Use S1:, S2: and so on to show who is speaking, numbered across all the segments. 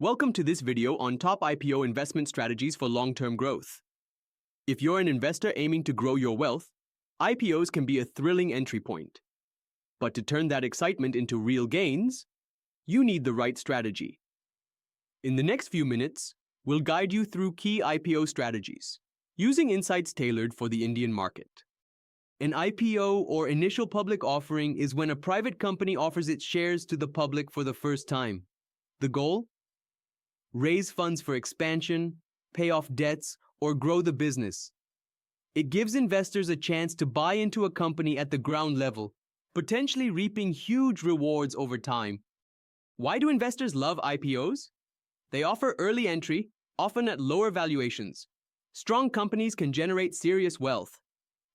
S1: Welcome to this video on top IPO investment strategies for long-term growth. If you're an investor aiming to grow your wealth, IPOs can be a thrilling entry point. But to turn that excitement into real gains, you need the right strategy. In the next few minutes, we'll guide you through key IPO strategies, using insights tailored for the Indian market. An IPO, or initial public offering, is when a private company offers its shares to the public for the first time. The goal? Raise funds for expansion, pay off debts, or grow the business. It gives investors a chance to buy into a company at the ground level, potentially reaping huge rewards over time. Why do investors love IPOs? They offer early entry, often at lower valuations. Strong companies can generate serious wealth.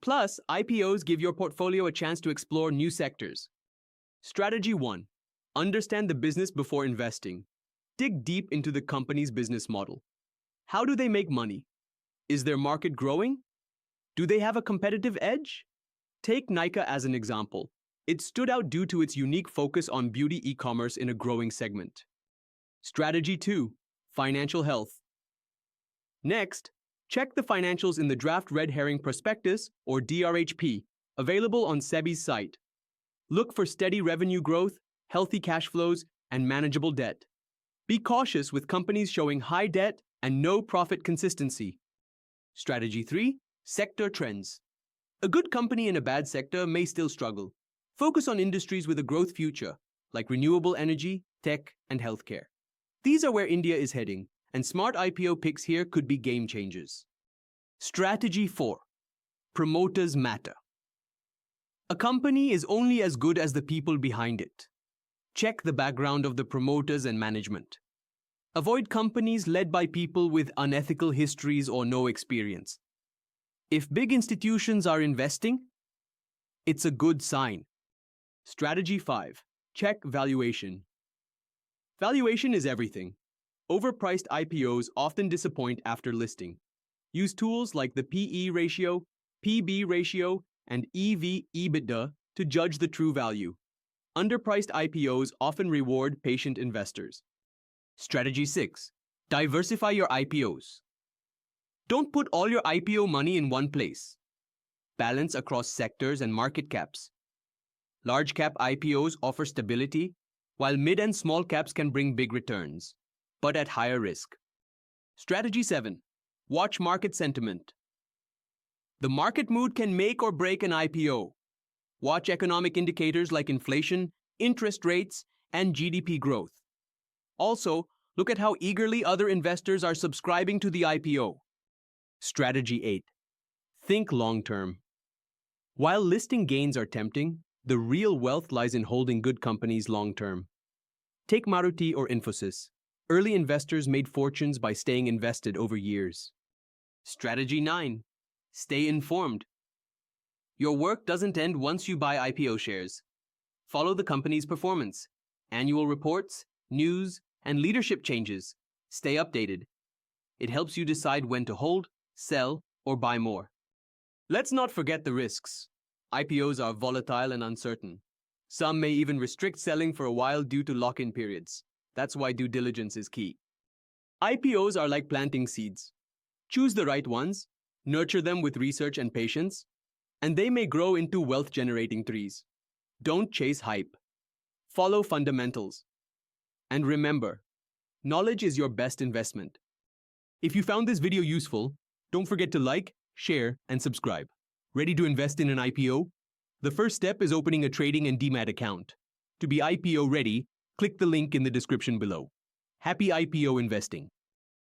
S1: Plus, IPOs give your portfolio a chance to explore new sectors. Strategy 1. Understand the business before investing. Dig deep into the company's business model. How do they make money? Is their market growing? Do they have a competitive edge? Take Nykaa as an example. It stood out due to its unique focus on beauty e-commerce in a growing segment. Strategy 2. Financial health. Next, check the financials in the Draft Red Herring Prospectus, or DRHP, available on SEBI's site. Look for steady revenue growth, healthy cash flows, and manageable debt. Be cautious with companies showing high debt and no profit consistency. Strategy 3. Sector trends. A good company in a bad sector may still struggle. Focus on industries with a growth future, like renewable energy, tech, and healthcare. These are where India is heading, and smart IPO picks here could be game changers. Strategy 4. Promoters matter. A company is only as good as the people behind it. Check the background of the promoters and management. Avoid companies led by people with unethical histories or no experience. If big institutions are investing, it's a good sign. Strategy 5. Check valuation. Valuation is everything. Overpriced IPOs often disappoint after listing. Use tools like the PE ratio, PB ratio, and EV/EBITDA to judge the true value. Underpriced IPOs often reward patient investors. Strategy 6. Diversify your IPOs. Don't put all your IPO money in one place. Balance across sectors and market caps. Large cap IPOs offer stability, while mid and small caps can bring big returns, but at higher risk. Strategy 7. Watch market sentiment. The market mood can make or break an IPO. Watch economic indicators like inflation, interest rates, and GDP growth. Also, look at how eagerly other investors are subscribing to the IPO. Strategy 8. Think long-term. While listing gains are tempting, the real wealth lies in holding good companies long-term. Take Maruti or Infosys. Early investors made fortunes by staying invested over years. Strategy 9. Stay informed. Your work doesn't end once you buy IPO shares. Follow the company's performance, annual reports, news, and leadership changes. Stay updated. It helps you decide when to hold, sell, or buy more. Let's not forget the risks. IPOs are volatile and uncertain. Some may even restrict selling for a while due to lock-in periods. That's why due diligence is key. IPOs are like planting seeds. Choose the right ones, nurture them with research and patience, and they may grow into wealth-generating trees. Don't chase hype. Follow fundamentals. And remember, knowledge is your best investment. If you found this video useful, don't forget to like, share, and subscribe. Ready to invest in an IPO? The first step is opening a trading and demat account. To be IPO ready, click the link in the description below. Happy IPO investing!